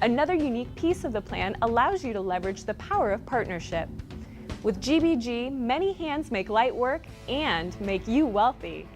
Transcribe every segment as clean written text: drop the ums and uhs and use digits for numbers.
Another unique piece of the plan allows you to leverage the power of partnership. With GBG, many hands make light work and make you wealthy.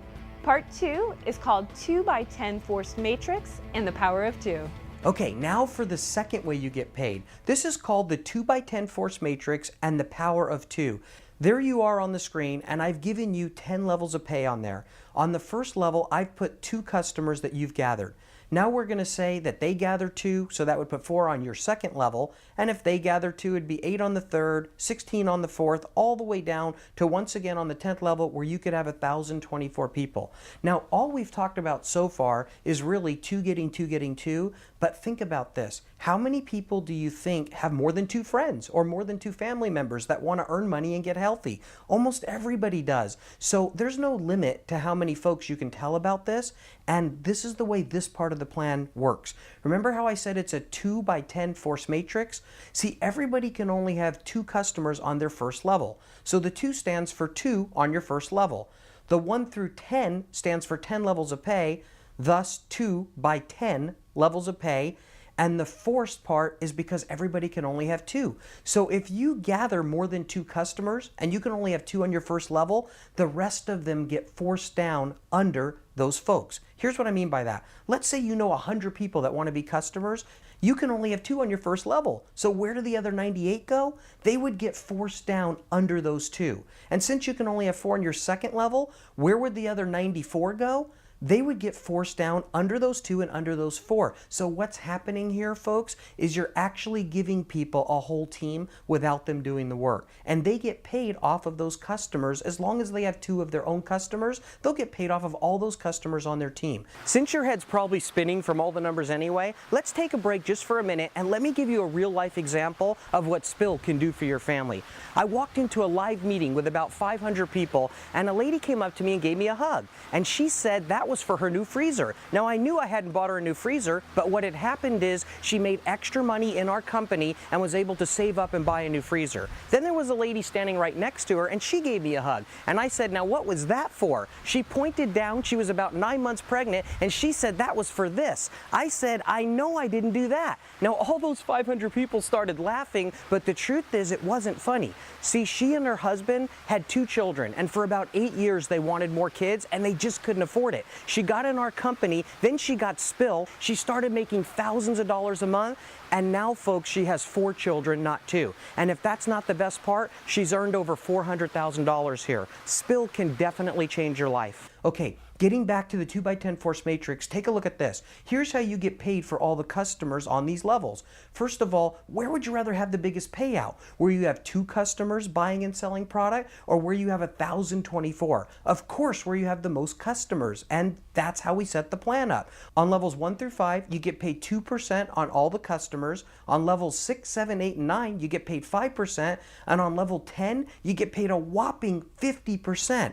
Part 2 is called 2x10 Forced Matrix and the Power of 2. Okay, now for the second way you get paid. This is called the 2x10 Force Matrix and the Power of 2. There you are on the screen, and I've given you 10 levels of pay on there. On the first level, I've put 2 customers that you've gathered. Now we're going to say that they gather 2, so that would put 4 on your second level, and if they gather 2, it'd be 8 on the third, 16 on the fourth, all the way down to once again on the 10th level where you could have 1,024 people. Now all we've talked about so far is really 2 getting 2 getting 2, but think about this. How many people do you think have more than 2 friends or more than 2 family members that want to earn money and get healthy? Almost everybody does. So there's no limit to how many folks you can tell about this, and this is the way this part of the plan works. Remember how I said it's a 2x10 force matrix? See, everybody can only have 2 customers on their first level. So the 2 stands for 2 on your first level. The 1 through 10 stands for 10 levels of pay, thus 2x10 levels of pay. And the forced part is because everybody can only have 2. So if you gather more than 2 customers and you can only have 2 on your first level, the rest of them get forced down under those folks. Here's what I mean by that. Let's say you know 100 people that want to be customers. You can only have 2 on your first level. So where do the other 98 go? They would get forced down under those 2. And since you can only have 4 on your second level, where would the other 94 go? They would get forced down under those 2 and under those 4. So what's happening here, folks, is you're actually giving people a whole team without them doing the work. And they get paid off of those customers. As long as they have 2 of their own customers, they'll get paid off of all those customers on their team. Since your head's probably spinning from all the numbers anyway, let's take a break just for a minute and let me give you a real life example of what Spill can do for your family. I walked into a live meeting with about 500 people, and a lady came up to me and gave me a hug. And she said that was for her new freezer. Now I knew I hadn't bought her a new freezer, but what had happened is she made extra money in our company and was able to save up and buy a new freezer. Then there was a lady standing right next to her and she gave me a hug. And I said, now what was that for? She pointed down, she was about 9 months pregnant, and she said that was for this. I said, I know I didn't do that. Now all those 500 people started laughing, but the truth is it wasn't funny. See, she and her husband had 2 children, and for about 8 years they wanted more kids and they just couldn't afford it. She got in our company, then she got Spill, she started making thousands of dollars a month, and now folks, she has 4 children, not 2. And if that's not the best part, she's earned over $400,000 here. Spill can definitely change your life. Okay, getting back to the 2x10 force matrix, take a look at this. Here's how you get paid for all the customers on these levels. First of all, where would you rather have the biggest payout? Where you have 2 customers buying and selling product, or where you have 1,024? Of course, where you have the most customers, and that's how we set the plan up. On levels 1 through 5, you get paid 2% on all the customers. On levels 6, 7, 8, and 9, you get paid 5%, and on level 10, you get paid a whopping 50%.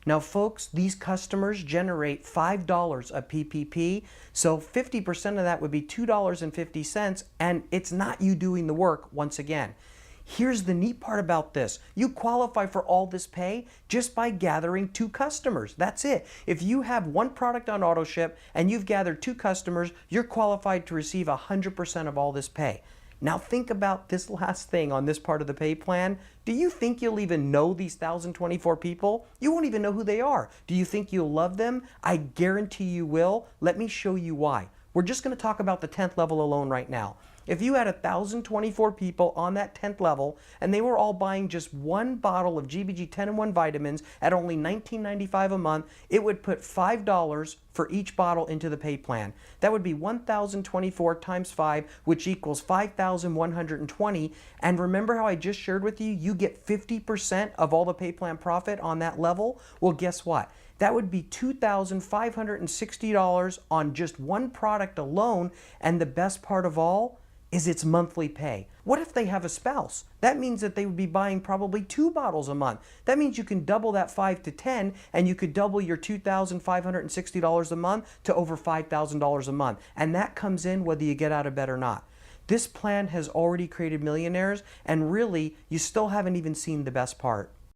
Now folks, these customers generate $5 a PPP, so 50% of that would be $2.50, and it's not you doing the work once again. Here's the neat part about this. You qualify for all this pay just by gathering 2 customers. That's it. If you have 1 product on AutoShip and you've gathered 2 customers, you're qualified to receive 100% of all this pay. Now think about this last thing on this part of the pay plan. Do you think you'll even know these 1,024 people? You won't even know who they are. Do you think you'll love them? I guarantee you will. Let me show you why. We're just going to talk about the 10th level alone right now. If you had 1,024 people on that 10th level and they were all buying just 1 bottle of GBG 10-in-1 vitamins at only $19.95 a month, it would put $5 for each bottle into the pay plan. That would be 1,024 times 5, which equals 5,120. And remember how I just shared with you, you get 50% of all the pay plan profit on that level? Well, guess what? That would be $2,560 on just 1 product alone, and the best part of all is its monthly pay. What if they have a spouse? That means that they would be buying probably 2 bottles a month. That means you can double that 5 to 10, and you could double your $2,560 a month to over $5,000 a month. And that comes in whether you get out of bed or not. This plan has already created millionaires, and really, you still haven't even seen the best part.